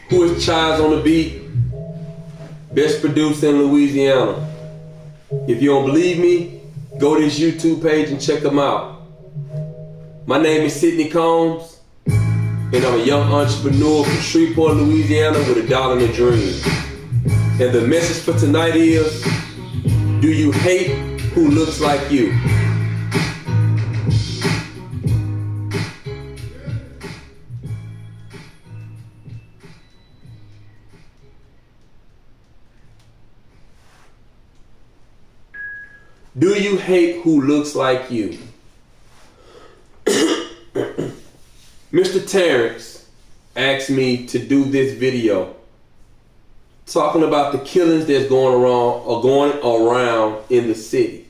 Who is Childs on the Beat? Best producer in Louisiana. If you don't believe me, go to his YouTube page and check him out. My name is Sidney Combs, and I'm a young entrepreneur from Shreveport, Louisiana with a dollar and a dream. And the message for tonight is, do you hate who looks like you? Do you hate who looks like you? Mr. Terrence asked me to do this video talking about the killings that's going around in the city.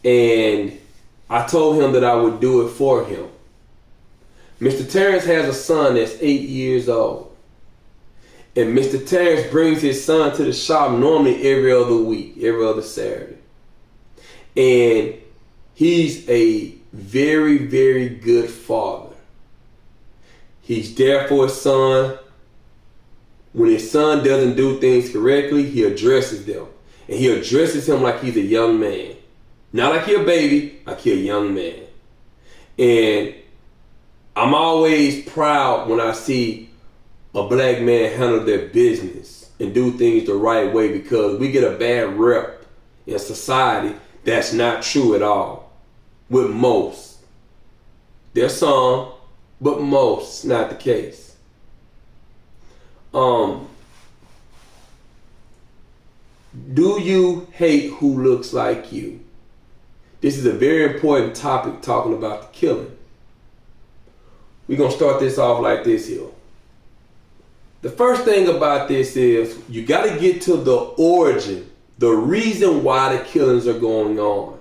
And I told him that I would do it for him. Mr. Terrence has a son that's 8 years old. And Mr. Terrence brings his son to the shop normally every other week, every other Saturday. And he's a very, very good father. He's there for his son. When his son doesn't do things correctly, he addresses them. And he addresses him like he's a young man. Not like he's a baby, like he's a young man. And I'm always proud when I see a black man handle their business and do things the right way, because we get a bad rep in society. That's not true at all. With most. There's some, but most, not the case. Do you hate who looks like you? This is a very important topic, talking about the killing. We're going to start this off like this here. The first thing about this is you got to get to the origin, the reason why the killings are going on.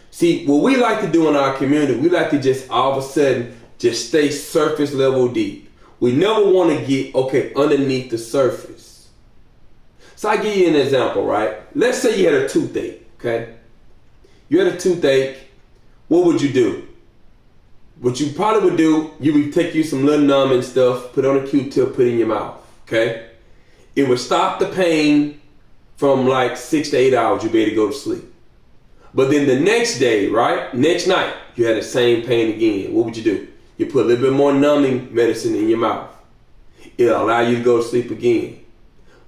See, what we like to do in our community, we like to just all of a sudden just stay surface level deep. We never want to get, underneath the surface. So I give you an example, right? Let's say you had a toothache, okay? You had a toothache, what would you do? What you probably would do, you would take you some little numbing stuff, put on a Q-tip, put it in your mouth, okay? It would stop the pain from like 6 to 8 hours, you'd be able to go to sleep. But then the next day, right? Next night, you had the same pain again. What would you do? You put a little bit more numbing medicine in your mouth. It'll allow you to go to sleep again.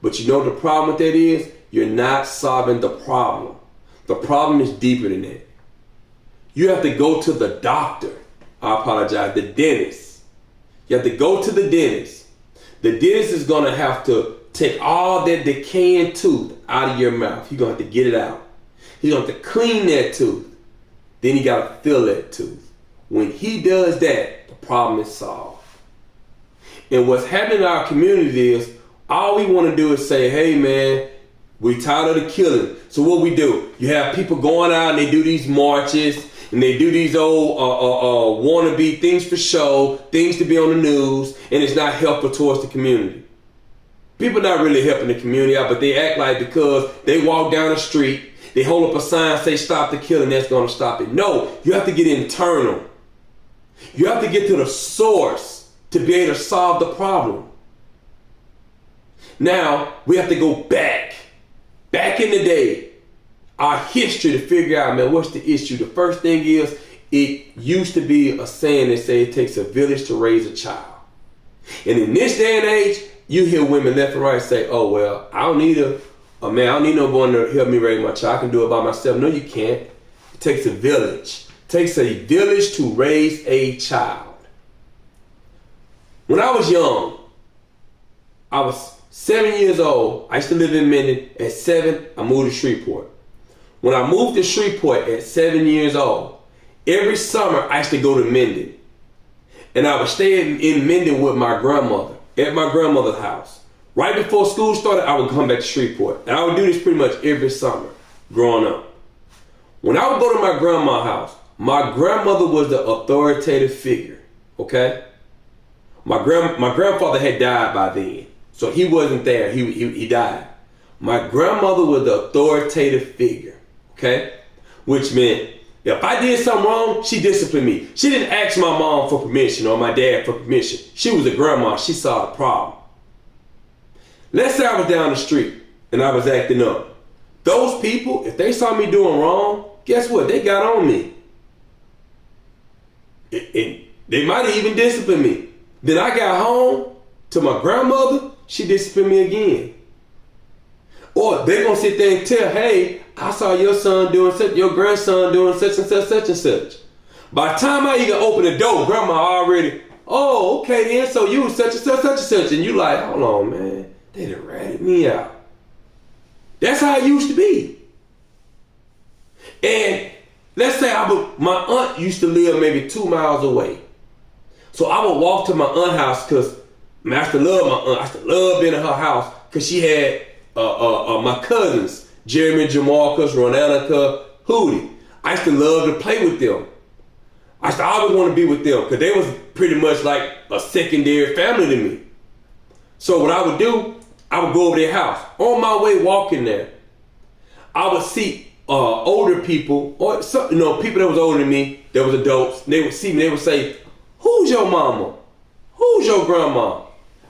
But you know what the problem with that is? You're not solving the problem. The problem is deeper than that. You have to go to the doctor. I apologize, the dentist. You have to go to the dentist. The dentist is gonna have to take all that decaying tooth out of your mouth. You're gonna have to get it out. He's gonna have to clean that tooth. Then you gotta fill that tooth. When he does that, the problem is solved. And what's happening in our community is, all we wanna do is say, hey man, we tired of the killing. So what we do, you have people going out and they do these marches, and they do these old wannabe things for show, things to be on the news, and it's not helpful towards the community. People not really helping the community out, but they act like because they walk down the street, they hold up a sign, say stop the killing, that's gonna stop it. No, you have to get internal. You have to get to the source to be able to solve the problem. Now, we have to go back in the day, our history, to figure out, man, what's the issue? The first thing is, it used to be a saying that say it takes a village to raise a child. And in this day and age, you hear women left and right say, oh, well, I don't need a man, I don't need no one to help me raise my child. I can do it by myself. No, you can't. It takes a village. It takes a village to raise a child. When I was young, I was 7 years old. I used to live in Minden. At 7, I moved to Shreveport. When I moved to Shreveport at 7 years old, every summer I used to go to Minden. And I would stay in Minden with my grandmother, at my grandmother's house. Right before school started, I would come back to Shreveport. And I would do this pretty much every summer growing up. When I would go to my grandma's house, my grandmother was the authoritative figure, okay? My grandfather had died by then, so he wasn't there, he died. My grandmother was the authoritative figure, okay? Which meant If I did something wrong, she disciplined me. She didn't ask my mom for permission or my dad for permission. She was a grandma. She saw the problem. Let's say I was down the street and I was acting up. Those people, if they saw me doing wrong, guess what? They got on me. They might have even disciplined me. Then I got home to my grandmother, she disciplined me again. Or they gonna sit there and tell, hey, I saw your son doing such, your grandson doing such and such, such and such. By the time I even open the door, grandma already, oh, okay then, so you was such and such, such and such. And you like, hold on, man, they done ratted me out. That's how it used to be. And let's say my aunt used to live maybe 2 miles away. So I would walk to my aunt's house because I used to love my aunt. I used to love being in her house because she had my cousins, Jeremy, Jamarcus, Ronanica, Hootie. I used to love to play with them. I used to always want to be with them because they was pretty much like a secondary family to me. So what I would do, I would go over their house. On my way walking there, I would see older people, or some, people that was older than me, that was adults. They would see me, they would say, who's your mama? Who's your grandma?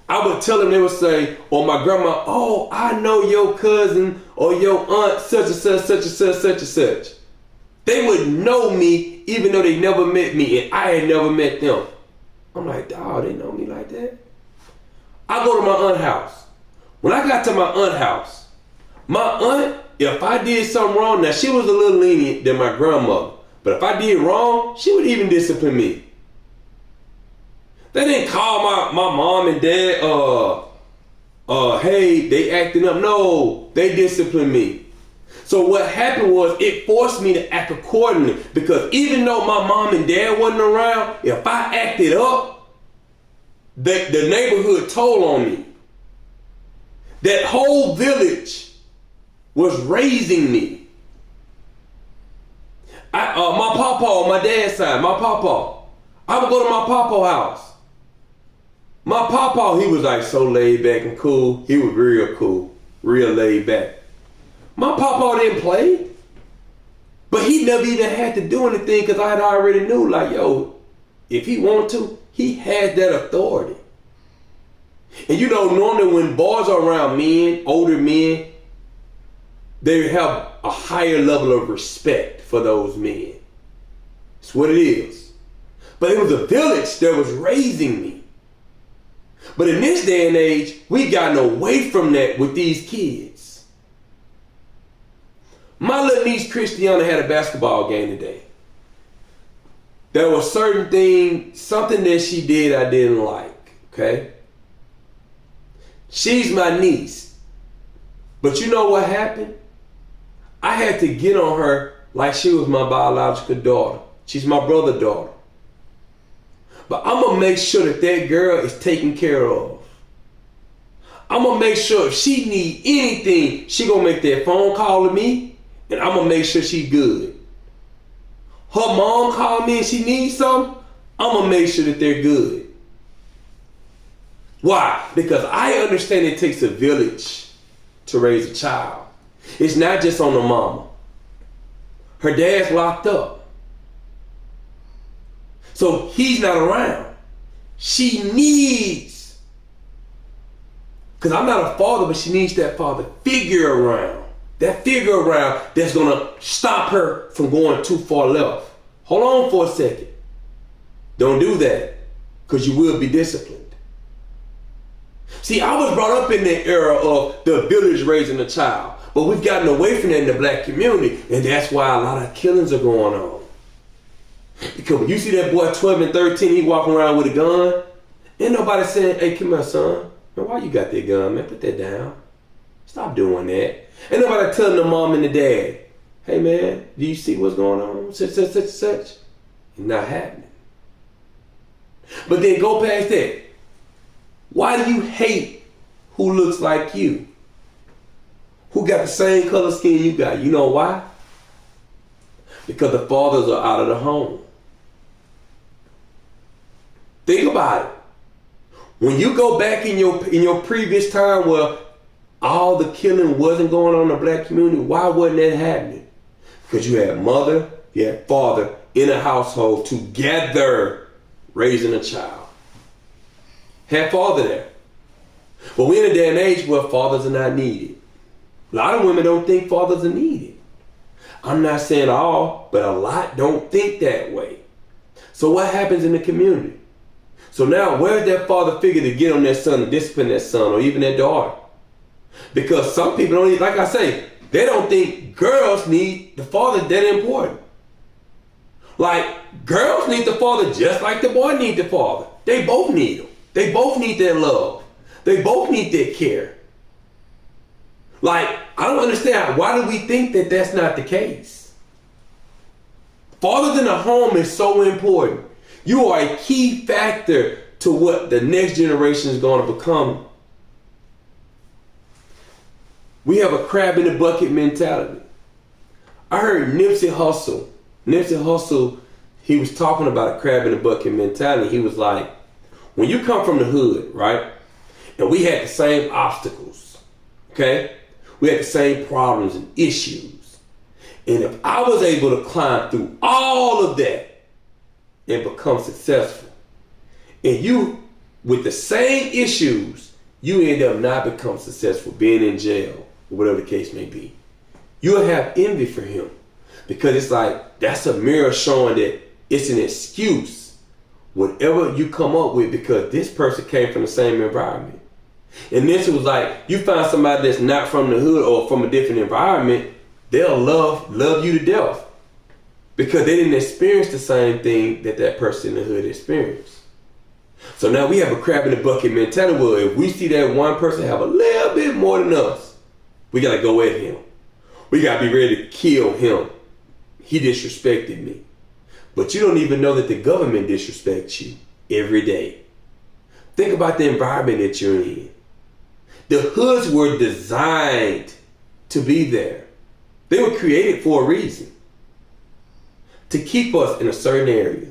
I would tell them, they would say, or my grandma, oh, I know your cousin or your aunt, such and such, such and such, such and such. They would know me even though they never met me and I had never met them. I'm like, dawg, they know me like that? I go to my aunt's house. When I got to my aunt's house, my aunt, if I did something wrong, now she was a little lenient than my grandmother, but if I did wrong, she would even discipline me. They didn't call my mom and dad, hey, they acting up. No, they disciplined me. So what happened was it forced me to act accordingly because even though my mom and dad wasn't around, if I acted up, the neighborhood told on me. That whole village was raising me. My papa on my dad's side, my papa, I would go to my papa house. My papa, he was like so laid back and cool. He was real cool, real laid back. My papa didn't play, but he never even had to do anything because I had already knew like, yo, if he wanted to, he had that authority. And normally when boys are around men, older men, they have a higher level of respect for those men. It's what it is. But it was a village that was raising me. But in this day and age, we've gotten away from that with these kids. My little niece Christiana had a basketball game today. There was certain things, something that she did I didn't like, okay? She's my niece. But you know what happened? I had to get on her like she was my biological daughter. She's my brother's daughter. But I'm going to make sure that girl is taken care of. I'm going to make sure if she need anything, she going to make that phone call to me, and I'm going to make sure she good. Her mom called me and she needs something, I'm going to make sure that they're good. Why? Because I understand it takes a village to raise a child. It's not just on the mama. Her dad's locked up. So he's not around. She needs, because I'm not a father, but she needs that father figure around. That figure around that's going to stop her from going too far left. Hold on for a second. Don't do that, because you will be disciplined. See, I was brought up in the era of the village raising a child, but we've gotten away from that in the black community, and that's why a lot of killings are going on. Because when you see that boy 12 and 13, he walking around with a gun, ain't nobody saying, hey, come here, son. Man, why you got that gun, man? Put that down. Stop doing that. Ain't nobody telling the mom and the dad, hey, man, do you see what's going on? Such, such, such, such. It's not happening. But then go past that. Why do you hate who looks like you? Who got the same color skin you got? You know why? Because the fathers are out of the home. Think about it. When you go back in your previous time where all the killing wasn't going on in the black community, why wasn't that happening? Because you had mother you had father in a household together raising a child. Had father there. But we're in a day and age where fathers are not needed. A lot of women don't think fathers are needed. I'm not saying all, but a lot don't think that way. So what happens in the community? So now where's that father figure to get on that son and discipline that son or even that daughter? Because some people don't need, like I say, they don't think girls need the father that important. Like girls need the father just like the boy need the father. They both need him. They both need their love. They both need their care. Like, I don't understand. Why do we think that that's not the case? Fathers in the home is so important. You are a key factor to what the next generation is going to become. We have a crab in the bucket mentality. I heard Nipsey Hussle, he was talking about a crab in the bucket mentality. He was like, when you come from the hood, right? And we had the same obstacles, okay? We had the same problems and issues. And if I was able to climb through all of that and become successful, and you, with the same issues, you end up not become successful, being in jail, or whatever the case may be, you'll have envy for him. Because it's like, that's a mirror showing that it's an excuse, whatever you come up with, because this person came from the same environment. And this was like, you find somebody that's not from the hood or from a different environment, they'll love you to death. Because they didn't experience the same thing that that person in the hood experienced. So now we have a crab in the bucket mentality where if we see that one person have a little bit more than us, we gotta go at him. We gotta be ready to kill him. He disrespected me. But you don't even know that the government disrespects you every day. Think about the environment that you're in. The hoods were designed to be there. They were created for a reason. To keep us in a certain area.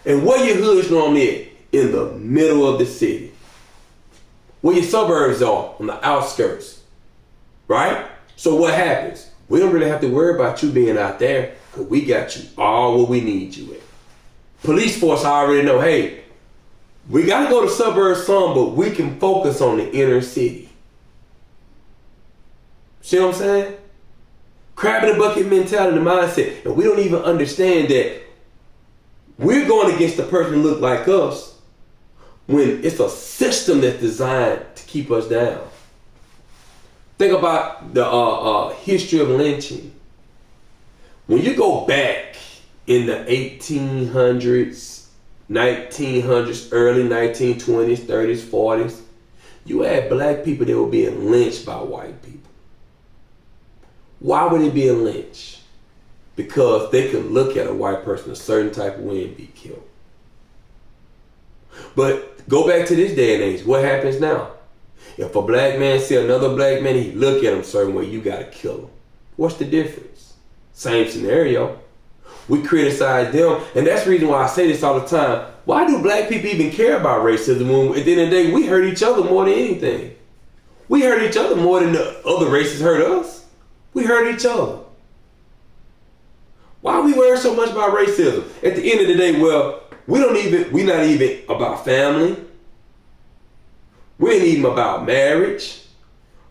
And where your hoods normally at? In the middle of the city. Where your suburbs are, on the outskirts. Right? So what happens? We don't really have to worry about you being out there, because we got you all where we need you at. Police force already know, hey, we got to go to suburbs some, but we can focus on the inner city. See what I'm saying? Crab in the bucket mentality, the mindset. And we don't even understand that we're going against the person who look like us when it's a system that's designed to keep us down. Think about the history of lynching. When you go back in the 1800s, 1900s, early 1920s, 30s, 40s, you had black people that were being lynched by white people. Why were they being lynched? Because they could look at a white person a certain type of way and be killed. But go back to this day and age, what happens now? If a black man see another black man, he look at him a certain way, you gotta kill him. What's the difference? Same scenario. We criticize them, and that's the reason why I say this all the time. Why do black people even care about racism when at the end of the day we hurt each other more than anything? We hurt each other more than the other races hurt us. We hurt each other. Why are we worried so much about racism? At the end of the day, well, we're not even about family. We ain't even about marriage.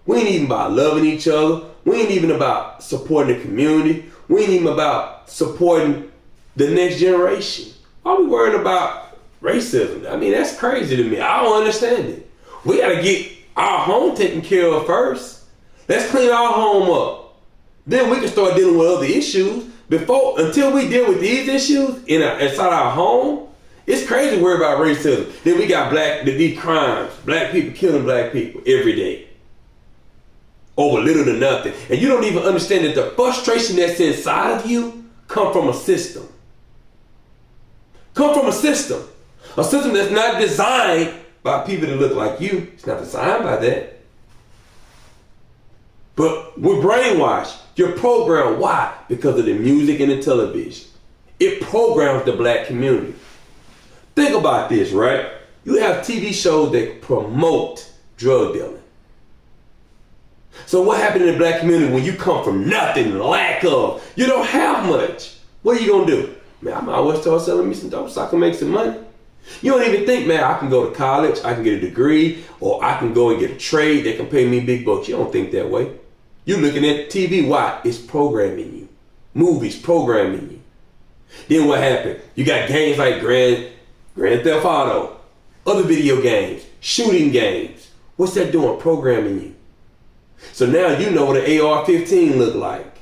We ain't even about loving each other. We ain't even about supporting the community. We ain't even about supporting the next generation. Why are we worrying about racism? I mean, that's crazy to me. I don't understand it. We gotta get our home taken care of first. Let's clean our home up. Then we can start dealing with other issues. Until we deal with these issues inside our home, it's crazy to worry about racism. Then we got these crimes, black people killing black people every day. Over little to nothing. And you don't even understand that the frustration that's inside of you come from a system. Come from a system. A system that's not designed by people that look like you. It's not designed by that. But we're brainwashed. You're programmed. Why? Because of the music and the television. It programs the black community. Think about this, right? You have TV shows that promote drug dealing. So what happened in the black community when you come from nothing, lack of, you don't have much? What are you gonna do? Man, I might well start selling me some dope so I can make some money. You don't even think, man, I can go to college, I can get a degree, or I can go and get a trade that can pay me big bucks. You don't think that way. You're looking at TV. Why? It's programming you. Movies programming you. Then what happened? You got games like Grand Theft Auto, other video games, shooting games. What's that doing? Programming you. So now you know what an AR-15 look like.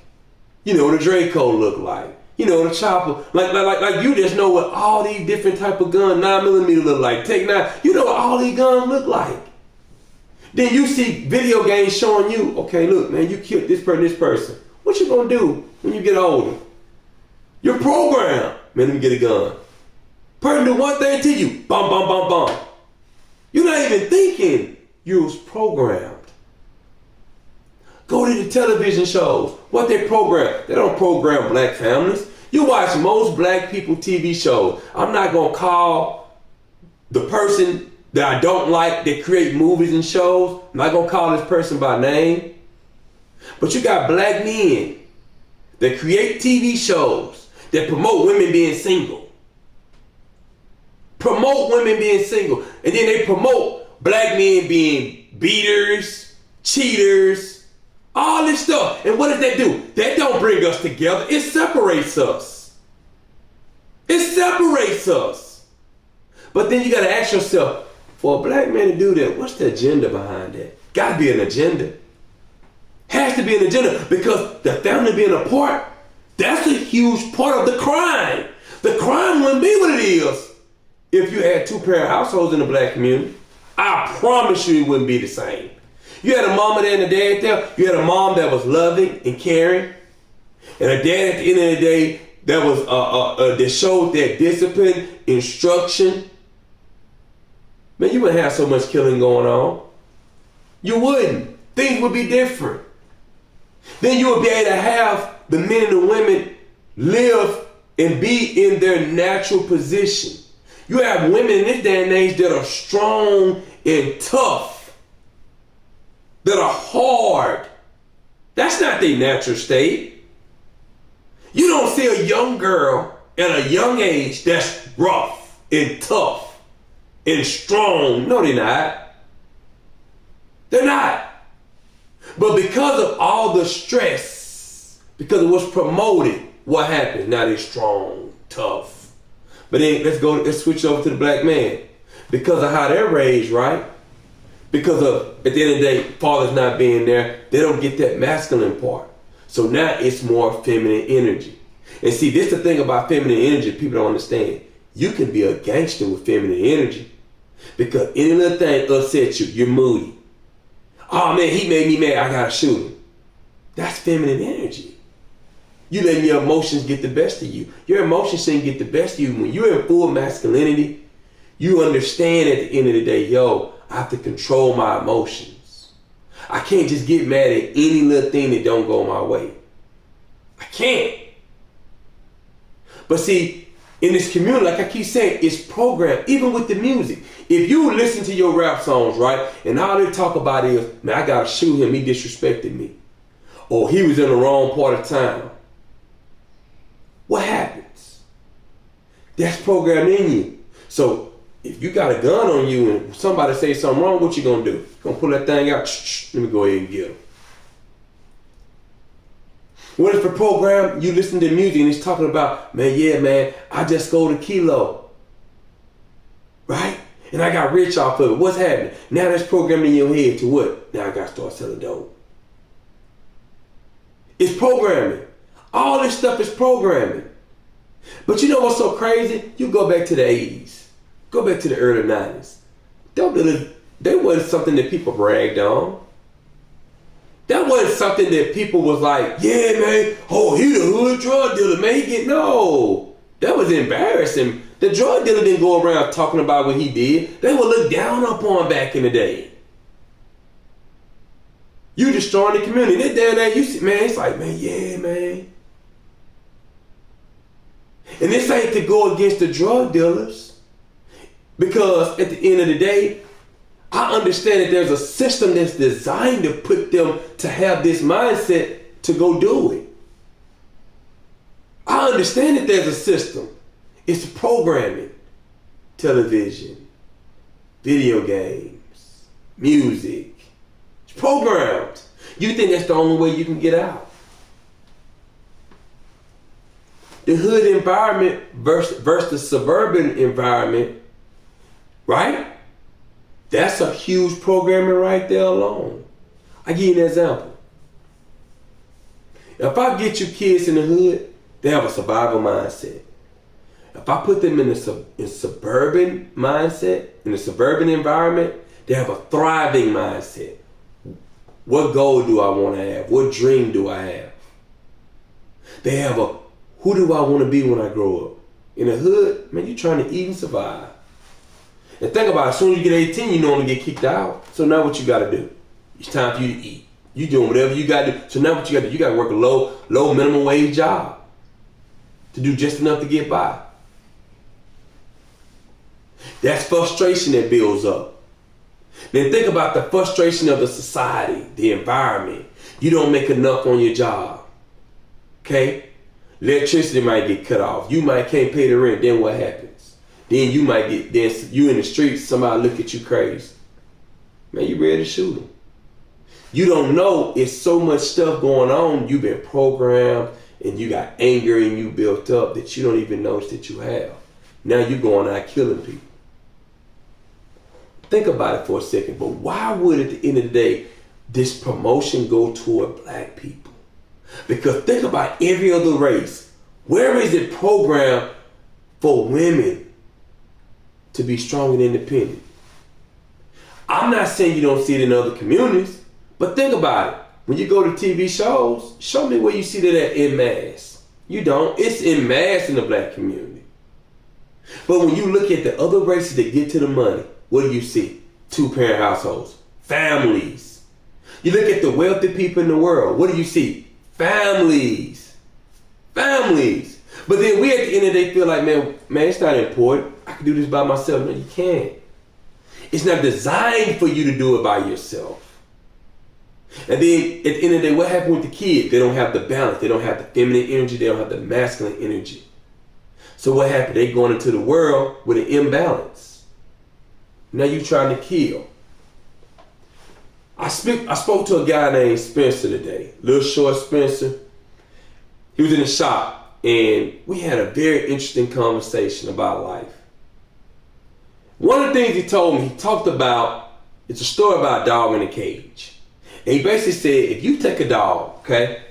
You know what a Draco look like. You know what a chopper, like you just know what all these different type of guns, 9mm look like, Take 9, you know what all these guns look like. Then you see video games showing you, okay, look, man, you killed this person. What you gonna do when you get older? You're programmed. Man, let me get a gun. Person do one thing to you, bum, bum, bum, bum. You're not even thinking, you was programmed. Go to the television shows. What they program? They don't program black families. You watch most black people TV shows. I'm not going to call the person that I don't like that create movies and shows. I'm not going to call this person by name. But you got black men that create TV shows that promote women being single. Promote women being single. And then they promote black men being beaters, cheaters, all this stuff. And what does that do? That don't bring us together. It separates us. It separates us. But then you got to ask yourself, for a black man to do that, what's the agenda behind that? Got to be an agenda. Has to be an agenda, because the family being apart, that's a huge part of the crime. The crime wouldn't be what it is if you had two-parent households in the black community. I promise you it wouldn't be the same. You had a mama there and a dad there. You had a mom that was loving and caring, and a dad at the end of the day that was that showed that discipline, instruction. Man, you wouldn't have so much killing going on. You wouldn't. Things would be different. Then you would be able to have the men and the women live and be in their natural position. You have women in this day and age that are strong and tough, that are hard. That's not their natural state. You don't see a young girl at a young age that's rough and tough and strong. No, they're not. They're not. But because of all the stress, because of what's promoted, what happens? Now they're strong, tough. But then let's switch over to the black man. Because of how they're raised, right? Because of, at the end of the day, fathers not being there, they don't get that masculine part. So now it's more feminine energy. And see, this is the thing about feminine energy people don't understand. You can be a gangster with feminine energy. Because any little thing upsets you, you're moody. Oh man, he made me mad, I gotta shoot him. That's feminine energy. You letting your emotions get the best of you. Your emotions shouldn't get the best of you. When you're in full masculinity, you understand at the end of the day, yo, I have to control my emotions. I can't just get mad at any little thing that don't go my way. I can't. But see, in this community, like I keep saying, it's programmed, even with the music. If you listen to your rap songs, right, and all they talk about is, man, I gotta shoot him, he disrespected me. Or he was in the wrong part of town. What happens? That's programmed in you. So if you got a gun on you and somebody say something wrong, what you gonna do? You gonna pull that thing out? Let me go ahead and get him. What if a program, you listen to music and it's talking about, man, yeah, man, I just scored a kilo. Right? And I got rich off of it. What's happening? Now that's programming in your head to what? Now I gotta start selling dope. It's programming. All this stuff is programming. But you know what's so crazy? You go back to the 80s. Go back to the early 90s. They wasn't something that people bragged on. That wasn't something that people was like, yeah, man, oh, he the hood drug dealer, man, no. That was embarrassing. The drug dealer didn't go around talking about what he did. They would look down upon back in the day. You destroying the community. That damn day, you see, man, it's like, man, yeah, man. And this ain't to go against the drug dealers. Because at the end of the day, I understand that there's a system that's designed to put them to have this mindset to go do it. I I understand that there's a system. It's programming, television, video games, music. It's programmed. You think that's the only way you can get out? The hood environment versus the suburban environment, right? That's a huge programming right there alone. I give you an example. If I get you kids in the hood, they have a survival mindset. If I put them in a suburban mindset, in a suburban environment, they have a thriving mindset. What goal do I want to have? What dream do I have? They have a, who do I want to be when I grow up? In the hood, man, you're trying to eat and survive. And think about it, as soon as you get 18, you normally get kicked out. So now what you got to do? It's time for you to eat. You're doing whatever you got to do. So now what you got to do? You got to work a low minimum wage job to do just enough to get by. That's frustration that builds up. Then think about the frustration of the society, the environment. You don't make enough on your job. Okay? Electricity might get cut off. You might can't pay the rent. Then what happens? Then you might get, then you in the streets, somebody look at you crazy. Man, you ready to shoot them. You don't know it's so much stuff going on. You've been programmed and you got anger in you built up that you don't even notice that you have. Now you're going out killing people. Think about it for a second, but why would at the end of the day this promotion go toward black people? Because think about every other race. Where is it programmed for women to be strong and independent? I'm not saying you don't see it in other communities, but think about it. When you go to TV shows, show me where you see that at en masse. You don't. It's en masse in the black community. But when you look at the other races that get to the money, what do you see? 2-parent households, families. You look at the wealthy people in the world, what do you see? Families. Families. But then we at the end of the day feel like, man, it's not important. I can do this by myself. No, you can't. It's not designed for you to do it by yourself. And then at the end of the day, what happened with the kids? They don't have the balance. They don't have the feminine energy. They don't have the masculine energy. So what happened? They going into the world with an imbalance. Now you trying to kill. I spoke to a guy named Spencer today. Little short Spencer. He was in the shop and we had a very interesting conversation about life. One of the things he told me, he talked about, it's a story about a dog in a cage. And he basically said, if you take a dog, okay,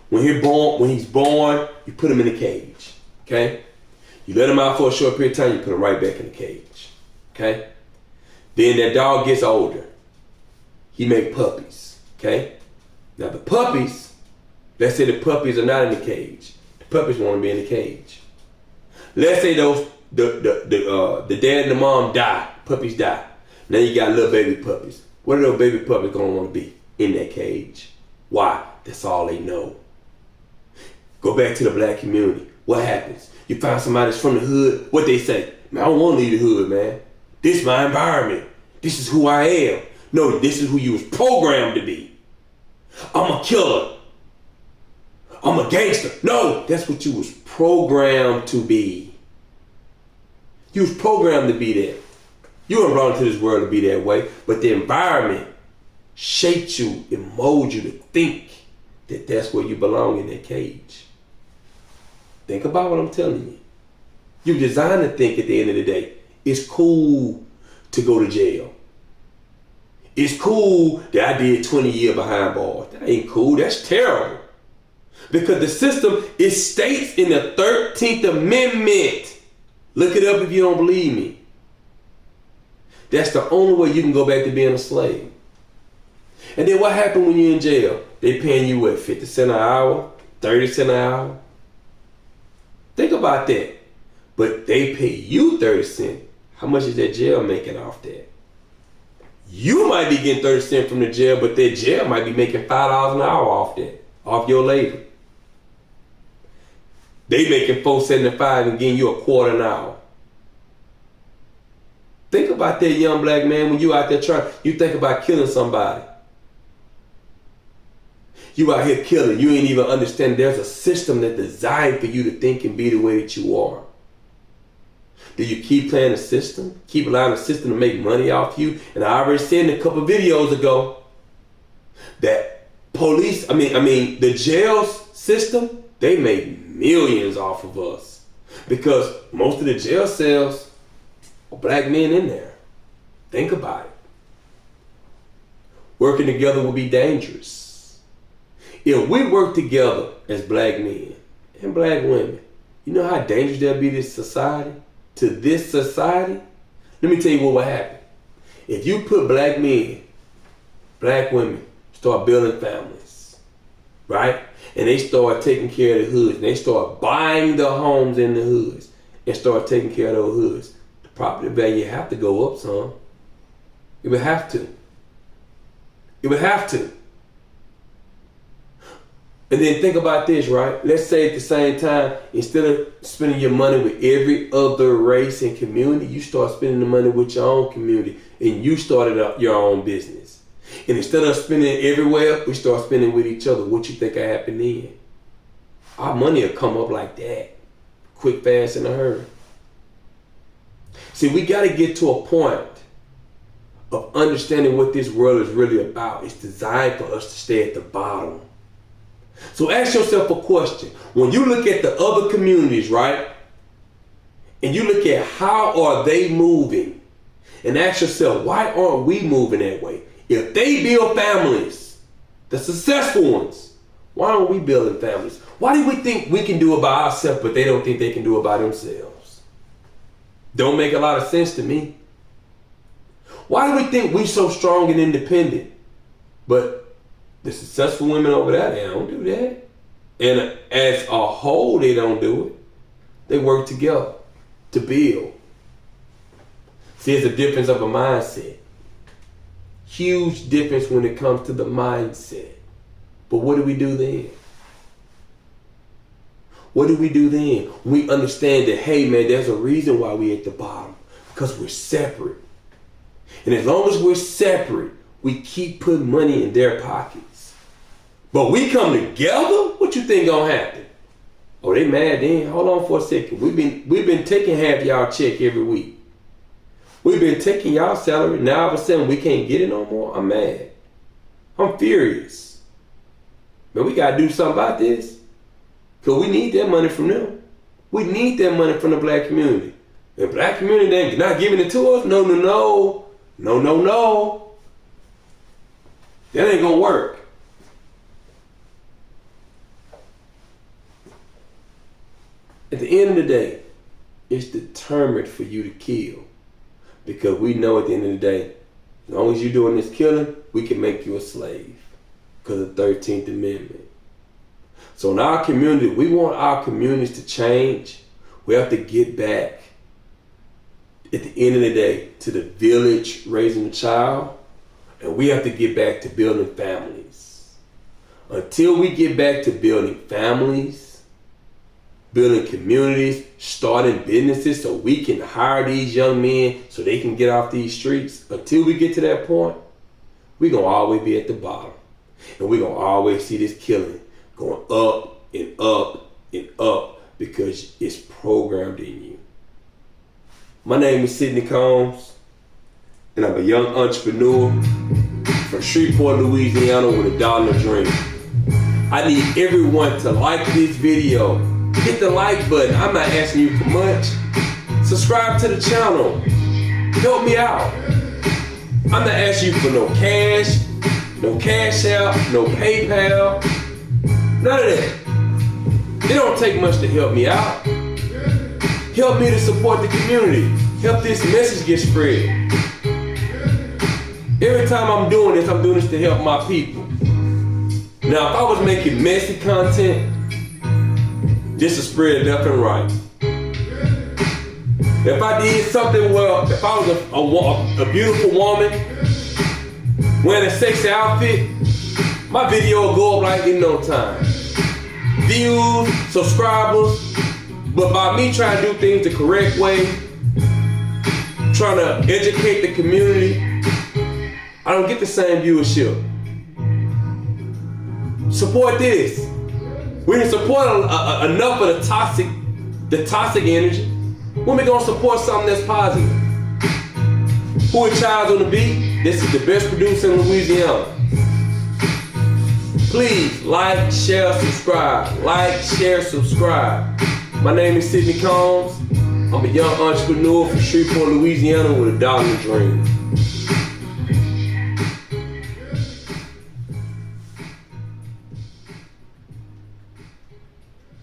when he's born, you put him in a cage, okay? You let him out for a short period of time, you put him right back in the cage, okay? Then that dog gets older. He make puppies, okay? Now the puppies, let's say the puppies are not in the cage. The puppies want to be in the cage. Let's say the dad and the mom die, puppies die. Now you got little baby puppies. What are those baby puppies gonna want to be? In that cage. Why? That's all they know. Go back to the black community. What happens? You find somebody that's from the hood. What they say? Man, I don't want to leave the hood, man. This is my environment. This is who I am. No, this is who you was programmed to be. I'm a killer. I'm a gangster. No, that's what you was programmed to be. You was programmed to be that. You weren't brought into this world to be that way, but the environment shaped you and molded you to think that that's where you belong, in that cage. Think about what I'm telling you. You're designed to think at the end of the day, it's cool to go to jail. It's cool that I did 20 years behind bars. That ain't cool. That's terrible. Because the system, it states in the 13th Amendment. Look it up if you don't believe me. That's the only way you can go back to being a slave. And then what happened when you're in jail? They paying you what, 50 cents an hour? 30 cents an hour? Think about that. But they pay you 30 cents. How much is that jail making off that? You might be getting 30 cents from the jail, but that jail might be making $5 an hour off that, off your labor. They making $4.75 and getting you a quarter an hour. Think about that, young black man, when you out there trying, you think about killing somebody. You out here killing. You ain't even understand there's a system that's designed for you to think and be the way that you are. Do you keep playing the system? Keep allowing the system to make money off you? And I already said in a couple videos ago that the jail system, they make millions off of us. Because most of the jail cells are black men in there. Think about it. Working together will be dangerous. If we work together as black men and black women, you know how dangerous that'll be to this society? Let me tell you what will happen. If you put black men, black women, start building families, right? And they start taking care of the hoods, and they start buying the homes in the hoods, and start taking care of those hoods, the property value have to go up some. It would have to. It would have to. And then think about this, right? Let's say at the same time, instead of spending your money with every other race and community, you start spending the money with your own community, and you started up your own business. And instead of spending it everywhere, we start spending with each other. What you think will happen then? Our money will come up like that. Quick, fast, in a hurry. See, we got to get to a point of understanding what this world is really about. It's designed for us to stay at the bottom. So ask yourself a question. When you look at the other communities, right? And you look at how are they moving, and ask yourself, why aren't we moving that way? If they build families, the successful ones, why aren't we building families? Why do we think we can do it by ourselves, but they don't think they can do it by themselves? Don't make a lot of sense to me. Why do we think we're so strong and independent, but the successful women over there, they don't do that? And as a whole, they don't do it. They work together to build. See, it's a difference of a mindset. Huge difference when it comes to the mindset. But what do we do then? What do we do then? We understand that, hey man, there's a reason why we're at the bottom. Because we're separate. And as long as we're separate, we keep putting money in their pockets. But we come together, what you think gonna happen? Oh, they mad then? Hold on for a second. We've been taking half y'all check every week. We've been taking y'all salary. Now all of a sudden we can't get it no more. I'm mad. I'm furious. But we gotta do something about this. Because we need that money from them. We need that money from the black community. The black community, they're not giving it to us? No. That ain't gonna work. At the end of the day, it's determined for you to kill. Because we know at the end of the day, as long as you're doing this killing, we can make you a slave. Because of the 13th Amendment. So in our community, we want our communities to change. We have to get back, at the end of the day, to the village raising a child. And we have to get back to building families. Until we get back to building families, building communities, starting businesses so we can hire these young men so they can get off these streets. Until we get to that point, we're going to always be at the bottom. And we're going to always see this killing going up and up and up because it's programmed in you. My name is Sidney Combs, and I'm a young entrepreneur from Shreveport, Louisiana with a dollar dream. I need everyone to like this video. Hit the like button. I'm not asking you for much. Subscribe to the channel. Help me out. I'm not asking you for no cash out, no PayPal, none of that. It don't take much to help me out. Help me to support the community. Help this message get spread. Every time I'm doing this to help my people. Now, if I was making messy content, this will spread left and right. If I did something well, if I was a beautiful woman wearing a sexy outfit, my video will go up like in no time. Views, subscribers, but by me trying to do things the correct way, trying to educate the community, I don't get the same viewership. Support this. We can support enough of the toxic energy. When we gonna support something that's positive? Who is Childs on the beat? This is the best producer in Louisiana. Please like, share, subscribe. Like, share, subscribe. My name is Sidney Combs. I'm a young entrepreneur from Shreveport, Louisiana with a dollar dream.